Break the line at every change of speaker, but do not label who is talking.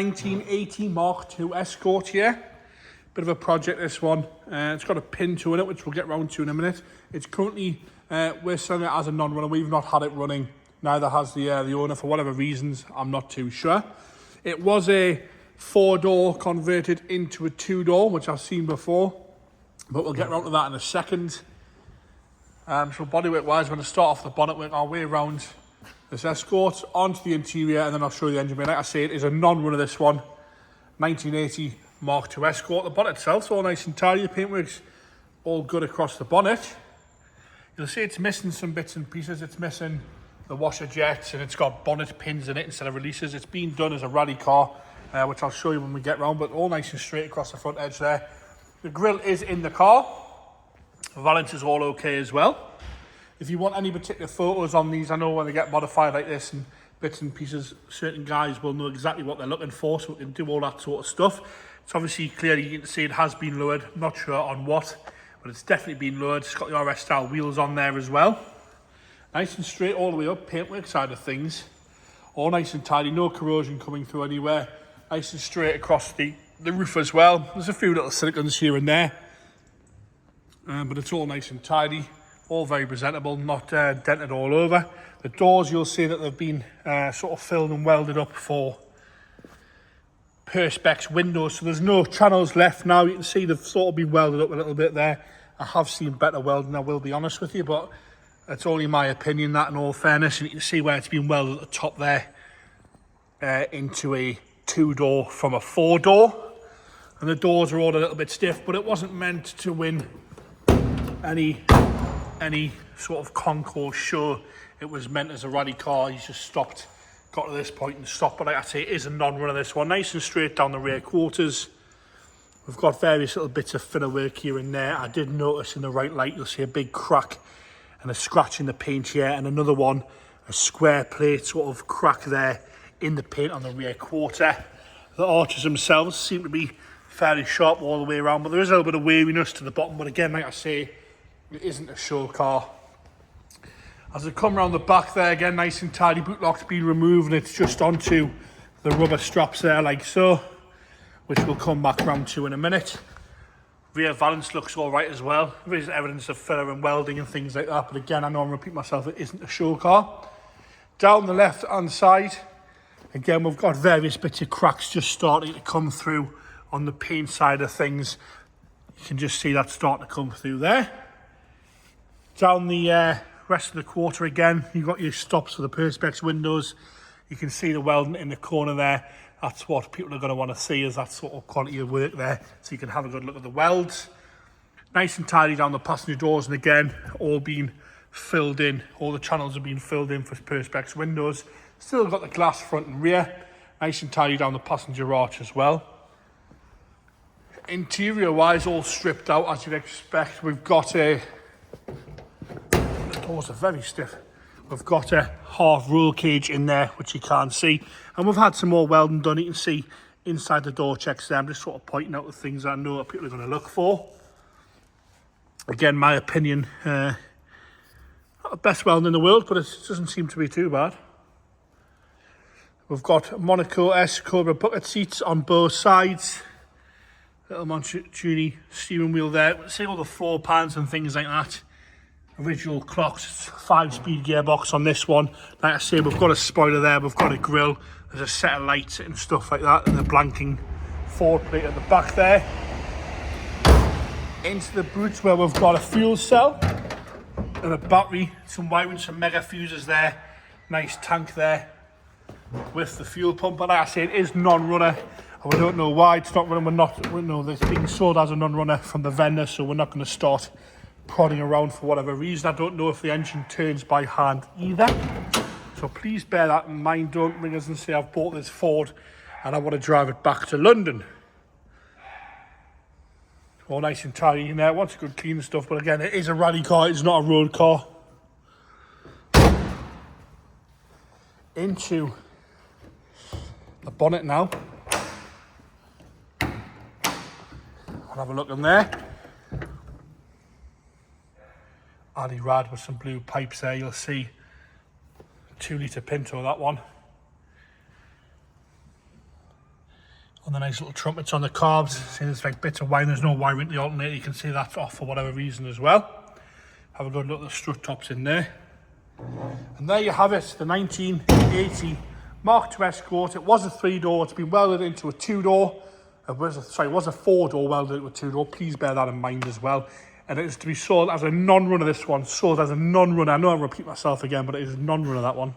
1980 Mark II Escort here. Bit of a project, this one. It's got a pin to it, which we'll get round to in a minute. It's currently, we're selling it as a non-runner. We've not had it running. Neither has the owner, for whatever reasons. I'm not too sure. It was a 4-door converted into a 2-door, which I've seen before. But we'll get round to that in a second. So bodywork wise, we're going to start off the bonnet, work our way around this Escort onto the interior, and then I'll show you the engine bay. Like I say, it is a non-runner, this one. 1980 Mark II Escort. The bonnet itself's all nice and tidy. The paintwork's all good across the bonnet. You'll see it's missing some bits and pieces. It's missing the washer jets, and it's got bonnet pins in it instead of releases. It's been done as a rally car, which I'll show you when we get round, but all nice and straight across the front edge there. The grille is in the car. The valance is all okay as well. If you want any particular photos on these, I know when they get modified like this and bits and pieces, certain guys will know exactly what they're looking for, so we can do all that sort of stuff. It's obviously clearly, you can see it has been lowered. I'm not sure on what, but it's definitely been lowered. It's got the RS style wheels on there as well. Nice and straight all the way up, paintwork side of things. All nice and tidy, no corrosion coming through anywhere. Nice and straight across the roof as well. There's a few little silicons here and there, but it's all nice and tidy. All very presentable, not dented all over. The doors, you'll see that they've been sort of filled and welded up for Perspex windows, so there's no channels left now. You can see they've sort of been welded up a little bit there. I have seen better welding, I will be honest with you, but it's only my opinion, that in all fairness. And you can see where it's been welded at the top there into a 2-door from a 4-door. And the doors are all a little bit stiff, but it wasn't meant to win any sort of concourse show. It was meant as a rally car. He's just stopped, got to this point and stopped. But like I say, it is a non-runner, this one. Nice and straight down the rear quarters. We've got various little bits of filler work here and there. I did notice in the right light, you'll see a big crack and a scratch in the paint here, and another one, a square plate sort of crack there in the paint on the rear quarter. The arches themselves seem to be fairly sharp all the way around, but there is a little bit of weariness to the bottom. But again, like I say, it isn't a show car. As I come around the back there, again, nice and tidy. Boot lock's been removed, and it's just onto the rubber straps there, like so, which we'll come back round to in a minute. Rear valance looks all right as well. There is evidence of filler and welding and things like that, but again, I know I'm repeating myself, it isn't a show car. Down the left-hand side, again, we've got various bits of cracks just starting to come through on the paint side of things. You can just see that starting to come through there. Down the rest of the quarter again, you've got your stops for the Perspex windows. You can see the welding in the corner there. That's what people are going to want to see, is that sort of quality of work there, so you can have a good look at the welds. Nice and tidy down the passenger doors, and again, all been filled in. All the channels have been filled in for Perspex windows. Still got the glass front and rear. Nice and tidy down the passenger arch as well. Interior wise, all stripped out as you'd expect. We've got a, the doors are very stiff. We've got a half roll cage in there, which you can't see. And we've had some more welding done. You can see inside the door checks there. I'm just sort of pointing out the things I know that people are going to look for. Again, my opinion, not the best welding in the world, but it doesn't seem to be too bad. We've got Monaco S Cobra bucket seats on both sides. Little Montucci steering wheel there. See all the floor pans and things like that. Original clocks, 5-speed gearbox on this one. Like I say, we've got a spoiler there, we've got a grille, there's a set of lights and stuff like that, and the blanking forward plate at the back there. Into the boots where we've got a fuel cell and a battery, some wiring, some mega fuses there. Nice tank there with the fuel pump. But like I say, it is non-runner. We don't know why it's not running. We know this being sold as a non-runner from the vendor, so we're not going to start prodding around for whatever reason. I don't know if the engine turns by hand either, so please bear that in mind. Don't ring us and say I've bought this Ford and I want to drive it back to London. All nice and tidy in there. Wants a good clean stuff, but again, it is a rally car, it's not a road car. Into the bonnet now. I'll have a look in there. Addy rad with some blue pipes there. You'll see 2-litre Pinto, that one. on the nice little trumpets on the carbs. See there's like bits of wiring, there's no wiring to the alternator, you can see that's off for whatever reason as well. Have a good look at the strut tops in there. And there you have it, the 1980 Mark II Escort. It was a 3-door, it's been welded into a 2-door. It was a 4-door welded into a 2-door, please bear that in mind as well. And it is to be sold as a non-runner, this one, sold as a non-runner. I know I repeat myself again, but it is a non-runner, that one.